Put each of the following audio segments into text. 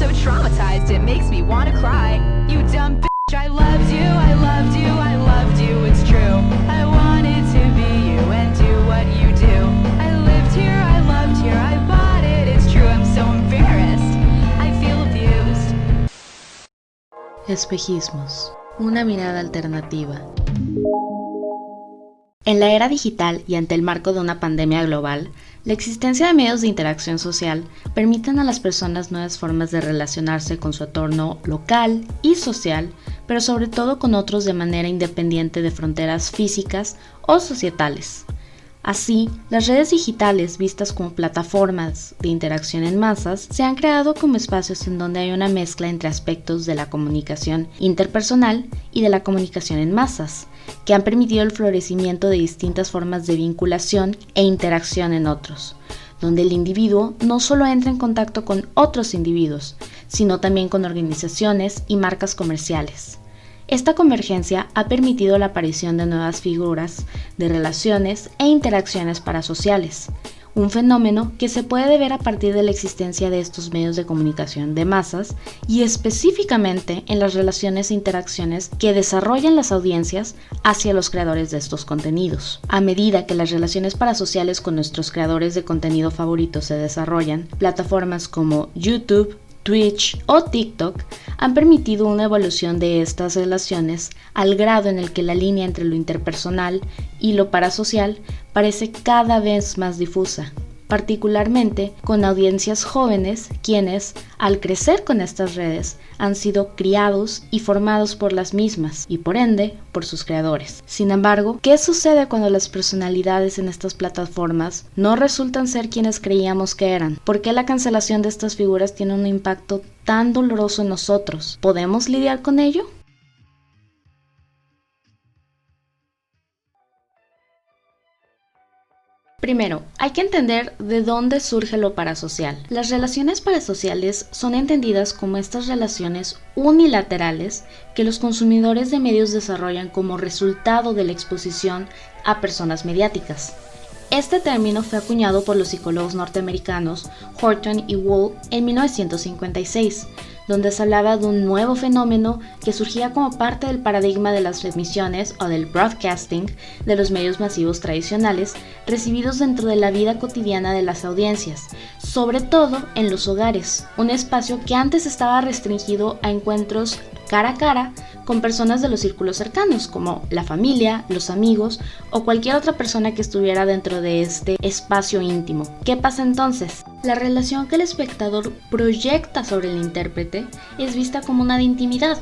so traumatized, it makes me wanna cry. You dumb bitch, I loved you, I loved you, I loved you, it's true. I wanted to be you and do what you do. I lived here, I loved here, I bought it, it's true. I'm so embarrassed, I feel abused. Espejismos, una mirada alternativa. En la era digital y ante el marco de una pandemia global, la existencia de medios de interacción social permiten a las personas nuevas formas de relacionarse con su entorno local y social, pero sobre todo con otros de manera independiente de fronteras físicas o societales. Así, las redes digitales, vistas como plataformas de interacción en masas, se han creado como espacios en donde hay una mezcla entre aspectos de la comunicación interpersonal y de la comunicación en masas, que han permitido el florecimiento de distintas formas de vinculación e interacción en otros, donde el individuo no solo entra en contacto con otros individuos, sino también con organizaciones y marcas comerciales. Esta convergencia ha permitido la aparición de nuevas figuras de relaciones e interacciones parasociales, un fenómeno que se puede ver a partir de la existencia de estos medios de comunicación de masas y específicamente en las relaciones e interacciones que desarrollan las audiencias hacia los creadores de estos contenidos. A medida que las relaciones parasociales con nuestros creadores de contenido favoritos se desarrollan, plataformas como YouTube, Twitch o TikTok han permitido una evolución de estas relaciones al grado en el que la línea entre lo interpersonal y lo parasocial parece cada vez más difusa, particularmente con audiencias jóvenes quienes, al crecer con estas redes, han sido criados y formados por las mismas y por ende por sus creadores. Sin embargo, ¿qué sucede cuando las personalidades en estas plataformas no resultan ser quienes creíamos que eran? ¿Por qué la cancelación de estas figuras tiene un impacto tan doloroso en nosotros? ¿Podemos lidiar con ello? Primero, hay que entender de dónde surge lo parasocial. Las relaciones parasociales son entendidas como estas relaciones unilaterales que los consumidores de medios desarrollan como resultado de la exposición a personas mediáticas. Este término fue acuñado por los psicólogos norteamericanos Horton y Wool en 1956, donde se hablaba de un nuevo fenómeno que surgía como parte del paradigma de las emisiones o del broadcasting de los medios masivos tradicionales recibidos dentro de la vida cotidiana de las audiencias, sobre todo en los hogares, un espacio que antes estaba restringido a encuentros cara a cara con personas de los círculos cercanos, como la familia, los amigos o cualquier otra persona que estuviera dentro de este espacio íntimo. ¿Qué pasa entonces? La relación que el espectador proyecta sobre el intérprete es vista como una de intimidad,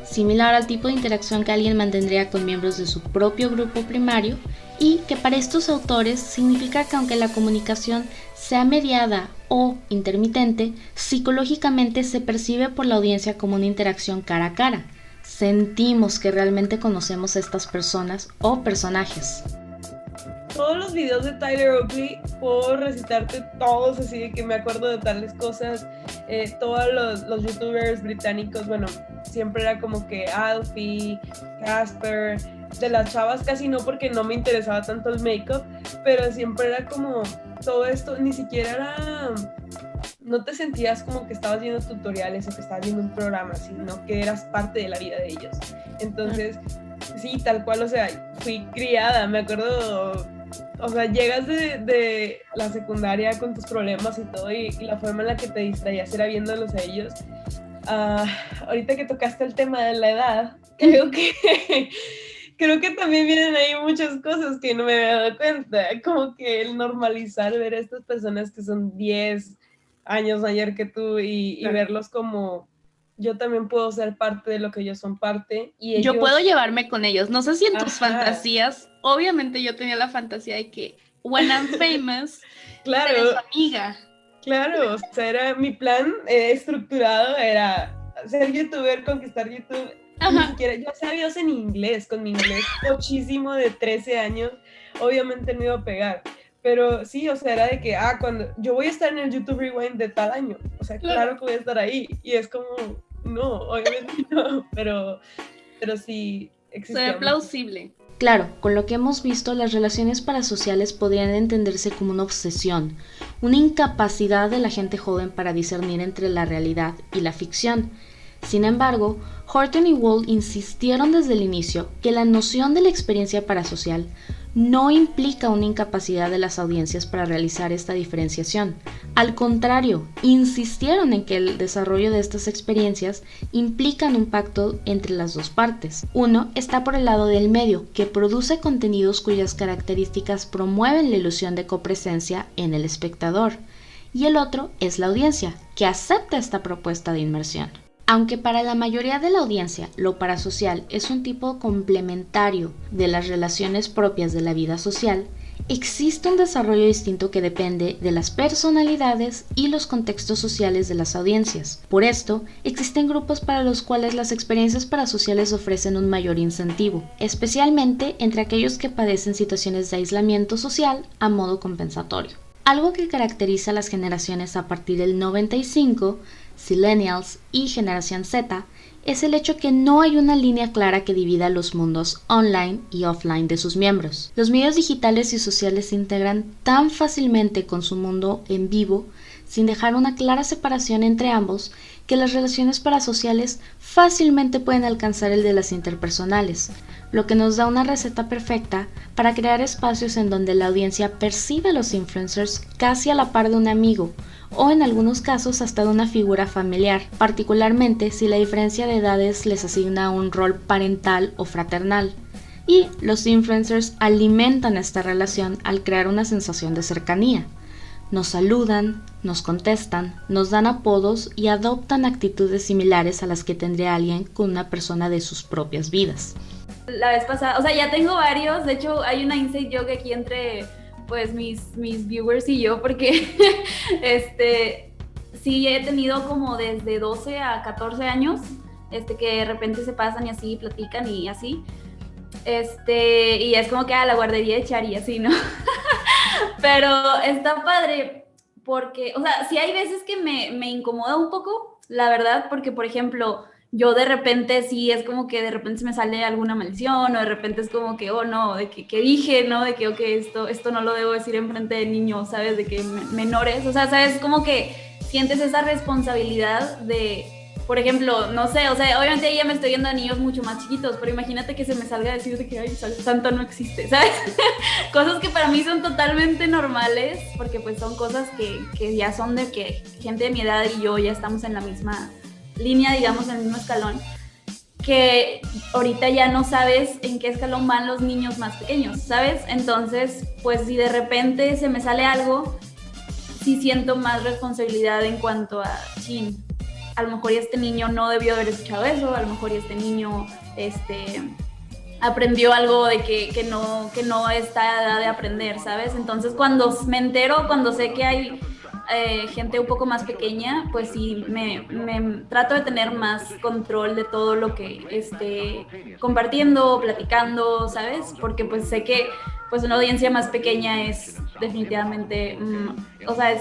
similar al tipo de interacción que alguien mantendría con miembros de su propio grupo primario, y que para estos autores significa que aunque la comunicación sea mediada o intermitente, psicológicamente se percibe por la audiencia como una interacción cara a cara. Sentimos que realmente conocemos a estas personas o personajes. Todos los videos de Tyler Oakley, puedo recitarte todos, así de que me acuerdo de tales cosas. Todos los youtubers británicos, bueno, siempre era como que Alfie, Casper, de las chavas casi no, porque no me interesaba tanto el make-up, pero siempre era como todo esto, ni siquiera era, no te sentías como que estabas viendo tutoriales o que estabas viendo un programa, sino que eras parte de la vida de ellos. Entonces, sí, tal cual, o sea, fui criada, me acuerdo. O sea, llegas de la secundaria con tus problemas y todo, y la forma en la que te distraías era viéndolos a ellos. Ahorita que tocaste el tema de la edad, creo que también vienen ahí muchas cosas que no me había dado cuenta, como que el normalizar ver a estas personas que son 10 años mayor que tú y verlos como yo también puedo ser parte de lo que ellos son parte. Y ellos... Yo puedo llevarme con ellos. No sé si en tus fantasías, obviamente yo tenía la fantasía de que when I'm famous, claro, seré su amiga. Claro, o sea, era mi plan estructurado, era ser youtuber, conquistar YouTube. Ni siquiera, yo hacía videos en inglés, con mi inglés muchísimo de 13 años, obviamente no iba a pegar. Pero sí, o sea, era de que, cuando yo voy a estar en el YouTube Rewind de tal año, o sea, claro que voy a estar ahí. Y es como, no, obviamente no, pero sí existía. Se ve plausible. Claro, con lo que hemos visto, las relaciones parasociales podrían entenderse como una obsesión, una incapacidad de la gente joven para discernir entre la realidad y la ficción. Sin embargo, Horton y Wall insistieron desde el inicio que la noción de la experiencia parasocial no implica una incapacidad de las audiencias para realizar esta diferenciación. Al contrario, insistieron en que el desarrollo de estas experiencias implican un pacto entre las dos partes. Uno está por el lado del medio, que produce contenidos cuyas características promueven la ilusión de copresencia en el espectador, y el otro es la audiencia, que acepta esta propuesta de inmersión. Aunque para la mayoría de la audiencia lo parasocial es un tipo complementario de las relaciones propias de la vida social, existe un desarrollo distinto que depende de las personalidades y los contextos sociales de las audiencias. Por esto, existen grupos para los cuales las experiencias parasociales ofrecen un mayor incentivo, especialmente entre aquellos que padecen situaciones de aislamiento social a modo compensatorio. Algo que caracteriza a las generaciones a partir del 95, Zillennials y Generación Z, es el hecho que no hay una línea clara que divida los mundos online y offline de sus miembros. Los medios digitales y sociales se integran tan fácilmente con su mundo en vivo, sin dejar una clara separación entre ambos, que las relaciones parasociales fácilmente pueden alcanzar el de las interpersonales, lo que nos da una receta perfecta para crear espacios en donde la audiencia percibe a los influencers casi a la par de un amigo, o en algunos casos hasta de una figura familiar, particularmente si la diferencia de edades les asigna un rol parental o fraternal. Y los influencers alimentan esta relación al crear una sensación de cercanía. Nos saludan, nos contestan, nos dan apodos y adoptan actitudes similares a las que tendría alguien con una persona de sus propias vidas. La vez pasada, o sea, ya tengo varios, de hecho hay una inside joke aquí entre pues mis viewers y yo, porque sí he tenido como desde 12 a 14 años, que de repente se pasan y así, platican y así, y es como que a la guardería de Chari, así, ¿no? Pero está padre, porque, o sea, sí hay veces que me incomoda un poco, la verdad, porque, por ejemplo, yo de repente sí es como que de repente se me sale alguna maldición, o de repente es como que, oh no, de que dije, ¿no? De que, ok, esto no lo debo decir enfrente de niños, ¿sabes? De que menores, o sea, ¿sabes? Como que sientes esa responsabilidad de, por ejemplo, no sé, o sea, obviamente ahí ya me estoy viendo a niños mucho más chiquitos, pero imagínate que se me salga a decir de que, ay, Santa no existe, ¿sabes? Cosas que para mí son totalmente normales, porque pues son cosas que ya son de que gente de mi edad y yo ya estamos en la misma línea, digamos, en el mismo escalón, que ahorita ya no sabes en qué escalón van los niños más pequeños, ¿sabes? Entonces, pues si de repente se me sale algo, sí siento más responsabilidad en cuanto a, chin, a lo mejor este niño no debió haber escuchado eso, a lo mejor este niño aprendió algo de que no está a edad de aprender, ¿sabes? Entonces cuando me entero, cuando sé que hay gente un poco más pequeña, pues sí, me trato de tener más control de todo lo que esté compartiendo, platicando, ¿sabes? Porque pues sé que pues una audiencia más pequeña es definitivamente, o sea,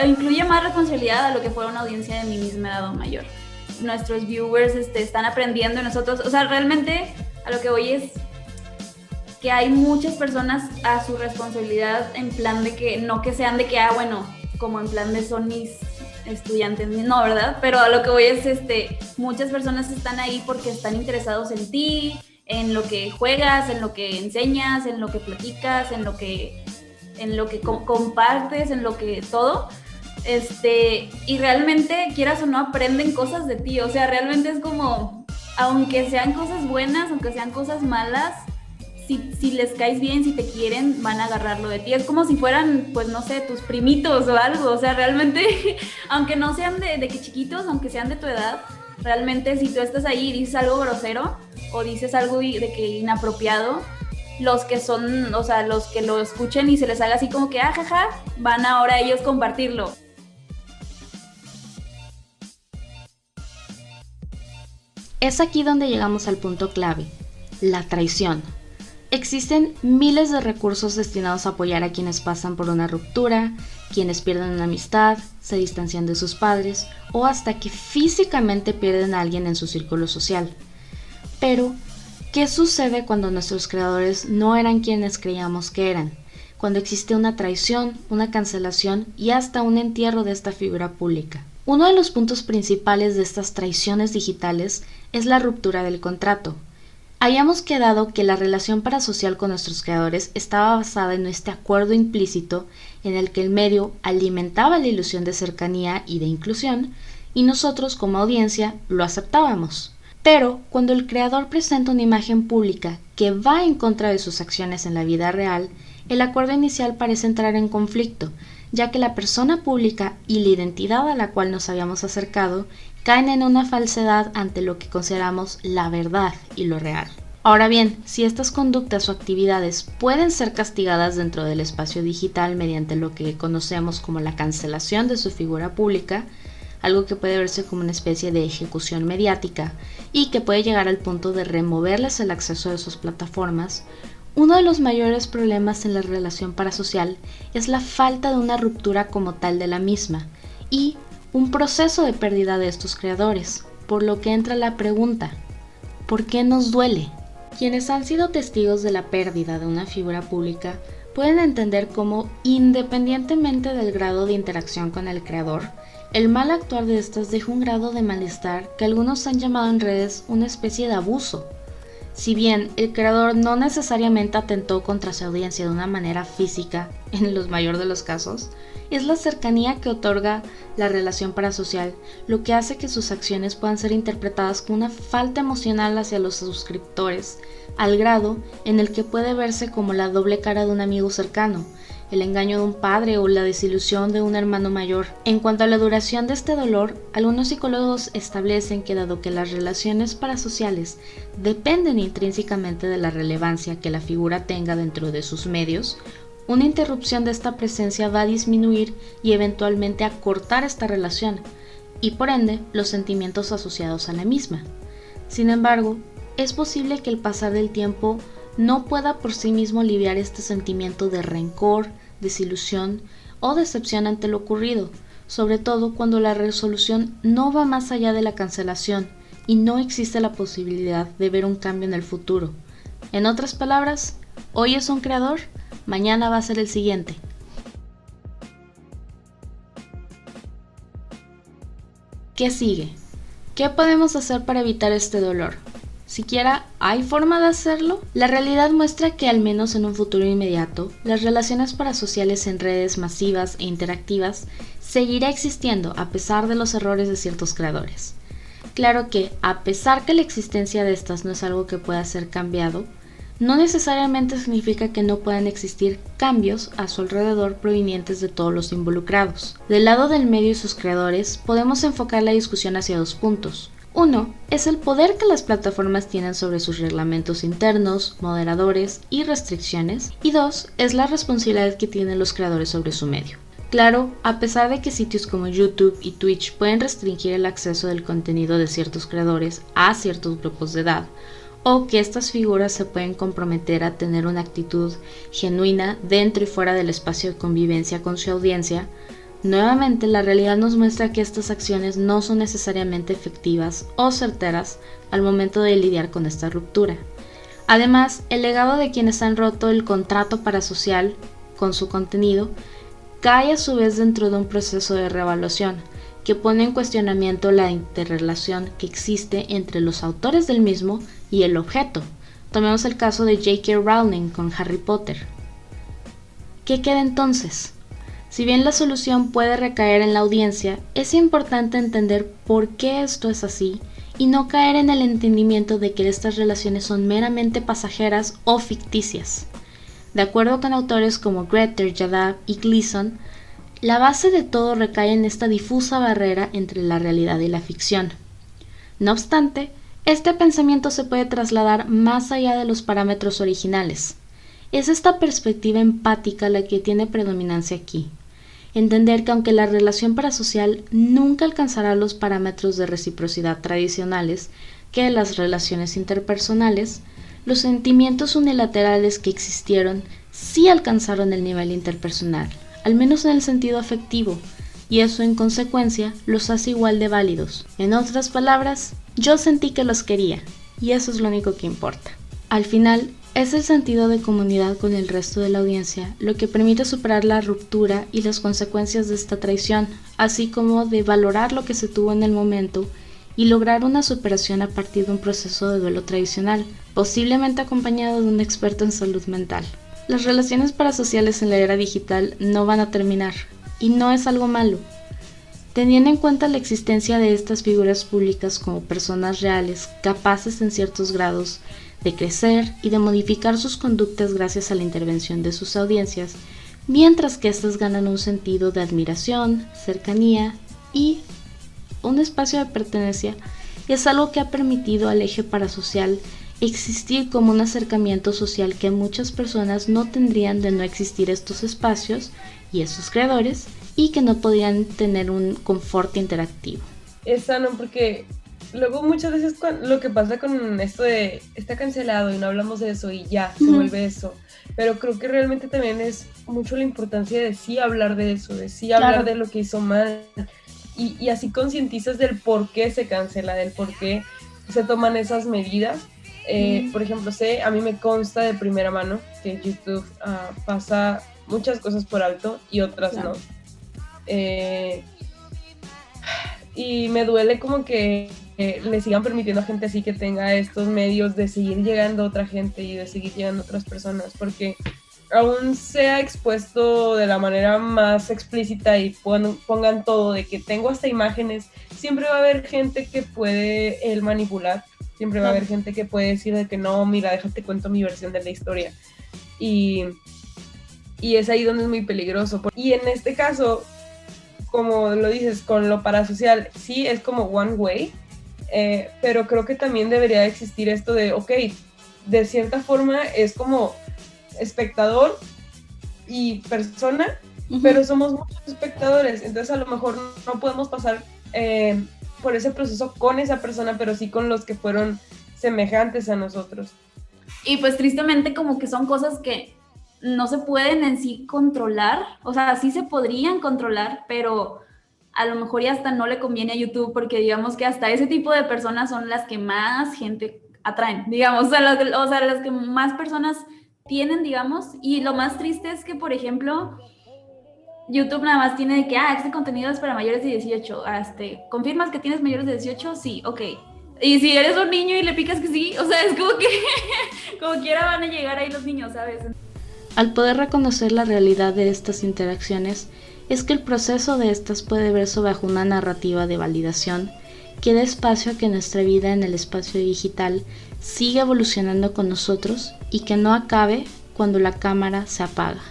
incluye más responsabilidad a lo que fuera una audiencia de mi misma edad o mayor. Nuestros viewers están aprendiendo de nosotros, o sea, realmente a lo que voy es que hay muchas personas a su responsabilidad en plan de que, no que sean de que, bueno, como en plan de son mis estudiantes, no, ¿verdad? Pero a lo que voy es, muchas personas están ahí porque están interesados en ti, en lo que juegas, en lo que enseñas, en lo que platicas, en lo que compartes, en lo que todo, y realmente, quieras o no, aprenden cosas de ti, o sea, realmente es como, aunque sean cosas buenas, aunque sean cosas malas, si les caes bien, si te quieren, van a agarrarlo de ti. Es como si fueran, pues no sé, tus primitos o algo. O sea, realmente, aunque no sean de que chiquitos, aunque sean de tu edad, realmente si tú estás ahí y dices algo grosero o dices algo de que inapropiado, los que son, o sea, los que lo escuchen y se les haga así como que, jaja, van ahora ellos compartirlo. Es aquí donde llegamos al punto clave, la traición. Existen miles de recursos destinados a apoyar a quienes pasan por una ruptura, quienes pierden una amistad, se distancian de sus padres o hasta que físicamente pierden a alguien en su círculo social. Pero, ¿Qué sucede cuando nuestros creadores no eran quienes creíamos que eran? Cuando existe una traición, una cancelación y hasta un entierro de esta figura pública. Uno de los puntos principales de estas traiciones digitales es la ruptura del contrato. Habíamos quedado que la relación parasocial con nuestros creadores estaba basada en este acuerdo implícito en el que el medio alimentaba la ilusión de cercanía y de inclusión, y nosotros como audiencia lo aceptábamos. Pero cuando el creador presenta una imagen pública que va en contra de sus acciones en la vida real, el acuerdo inicial parece entrar en conflicto, ya que la persona pública y la identidad a la cual nos habíamos acercado caen en una falsedad ante lo que consideramos la verdad y lo real. Ahora bien, si estas conductas o actividades pueden ser castigadas dentro del espacio digital mediante lo que conocemos como la cancelación de su figura pública, algo que puede verse como una especie de ejecución mediática y que puede llegar al punto de removerles el acceso a sus plataformas, uno de los mayores problemas en la relación parasocial es la falta de una ruptura como tal de la misma y un proceso de pérdida de estos creadores, por lo que entra la pregunta, ¿por qué nos duele? Quienes han sido testigos de la pérdida de una figura pública pueden entender cómo, independientemente del grado de interacción con el creador, el mal actuar de estas deja un grado de malestar que algunos han llamado en redes una especie de abuso. Si bien el creador no necesariamente atentó contra su audiencia de una manera física, en los mayores de los casos, es la cercanía que otorga la relación parasocial lo que hace que sus acciones puedan ser interpretadas como una falta emocional hacia los suscriptores, al grado en el que puede verse como la doble cara de un amigo cercano, el engaño de un padre o la desilusión de un hermano mayor. En cuanto a la duración de este dolor, algunos psicólogos establecen que dado que las relaciones parasociales dependen intrínsecamente de la relevancia que la figura tenga dentro de sus medios, una interrupción de esta presencia va a disminuir y eventualmente acortar esta relación, y por ende los sentimientos asociados a la misma. Sin embargo, es posible que el pasar del tiempo no pueda por sí mismo aliviar este sentimiento de rencor, desilusión o decepción ante lo ocurrido, sobre todo cuando la resolución no va más allá de la cancelación y no existe la posibilidad de ver un cambio en el futuro. En otras palabras, hoy es un creador, mañana va a ser el siguiente. ¿Qué sigue? ¿Qué podemos hacer para evitar este dolor? ¿Siquiera hay forma de hacerlo? La realidad muestra que al menos en un futuro inmediato, las relaciones parasociales en redes masivas e interactivas seguirá existiendo a pesar de los errores de ciertos creadores. Claro que, a pesar que la existencia de estas no es algo que pueda ser cambiado, no necesariamente significa que no puedan existir cambios a su alrededor provenientes de todos los involucrados. Del lado del medio y sus creadores, podemos enfocar la discusión hacia dos puntos. Uno, es el poder que las plataformas tienen sobre sus reglamentos internos, moderadores y restricciones. Y dos, es la responsabilidad que tienen los creadores sobre su medio. Claro, a pesar de que sitios como YouTube y Twitch pueden restringir el acceso del contenido de ciertos creadores a ciertos grupos de edad, o que estas figuras se pueden comprometer a tener una actitud genuina dentro y fuera del espacio de convivencia con su audiencia, nuevamente la realidad nos muestra que estas acciones no son necesariamente efectivas o certeras al momento de lidiar con esta ruptura. Además, el legado de quienes han roto el contrato parasocial con su contenido cae a su vez dentro de un proceso de reevaluación que pone en cuestionamiento la interrelación que existe entre los autores del mismo y el objeto. Tomemos el caso de J.K. Rowling con Harry Potter. ¿Qué queda entonces? Si bien la solución puede recaer en la audiencia, es importante entender por qué esto es así y no caer en el entendimiento de que estas relaciones son meramente pasajeras o ficticias. De acuerdo con autores como Greter, Yadav y Gleason, la base de todo recae en esta difusa barrera entre la realidad y la ficción. No obstante, este pensamiento se puede trasladar más allá de los parámetros originales. Es esta perspectiva empática la que tiene predominancia aquí. Entender que aunque la relación parasocial nunca alcanzará los parámetros de reciprocidad tradicionales que las relaciones interpersonales, los sentimientos unilaterales que existieron sí alcanzaron el nivel interpersonal, al menos en el sentido afectivo, y eso en consecuencia los hace igual de válidos. En otras palabras, yo sentí que los quería, y eso es lo único que importa. Al final, es el sentido de comunidad con el resto de la audiencia lo que permite superar la ruptura y las consecuencias de esta traición, así como de valorar lo que se tuvo en el momento y lograr una superación a partir de un proceso de duelo tradicional, posiblemente acompañado de un experto en salud mental. Las relaciones parasociales en la era digital no van a terminar, y no es algo malo. Teniendo en cuenta la existencia de estas figuras públicas como personas reales, capaces en ciertos grados de crecer y de modificar sus conductas gracias a la intervención de sus audiencias, mientras que éstas ganan un sentido de admiración, cercanía y un espacio de pertenencia, es algo que ha permitido al eje parasocial existir como un acercamiento social que muchas personas no tendrían de no existir estos espacios y esos creadores, y que no podrían tener un confort interactivo. Es sano porque luego muchas veces lo que pasa con esto de está cancelado y no hablamos de eso y ya, se vuelve eso. Pero creo que realmente también es mucho la importancia de sí hablar de eso, de sí hablar de lo que hizo mal. Y así concientizas del por qué se cancela, del por qué se toman esas medidas. Por ejemplo, a mí me consta de primera mano que YouTube pasa muchas cosas por alto y otras no. Y me duele como que le sigan permitiendo a gente así que tenga estos medios de seguir llegando a otra gente y de seguir llegando a otras personas, porque aún sea expuesto de la manera más explícita y pongan todo de que tengo hasta imágenes, siempre va a haber gente que puede manipular, siempre va a haber gente que puede decir de que no, mira, déjate cuento mi versión de la historia, y es ahí donde es muy peligroso. Y en este caso, como lo dices, con lo parasocial, sí es como one way, pero creo que también debería existir esto de, ok, de cierta forma es como espectador y persona, pero somos muchos espectadores, entonces a lo mejor no podemos pasar por ese proceso con esa persona, pero sí con los que fueron semejantes a nosotros. Y pues tristemente como que son cosas que no se pueden en sí controlar, o sea, sí se podrían controlar, pero a lo mejor ya hasta no le conviene a YouTube, porque digamos que hasta ese tipo de personas son las que más gente atraen, digamos, o sea, las que más personas tienen, digamos, y lo más triste es que, por ejemplo, YouTube nada más tiene de que, este contenido es para mayores de 18, ¿confirmas que tienes mayores de 18? Sí, ok. Y si eres un niño y le picas que sí, o sea, es como que, como quiera van a llegar ahí los niños, ¿sabes? Al poder reconocer la realidad de estas interacciones, es que el proceso de estas puede verse bajo una narrativa de validación que da espacio a que nuestra vida en el espacio digital siga evolucionando con nosotros y que no acabe cuando la cámara se apaga.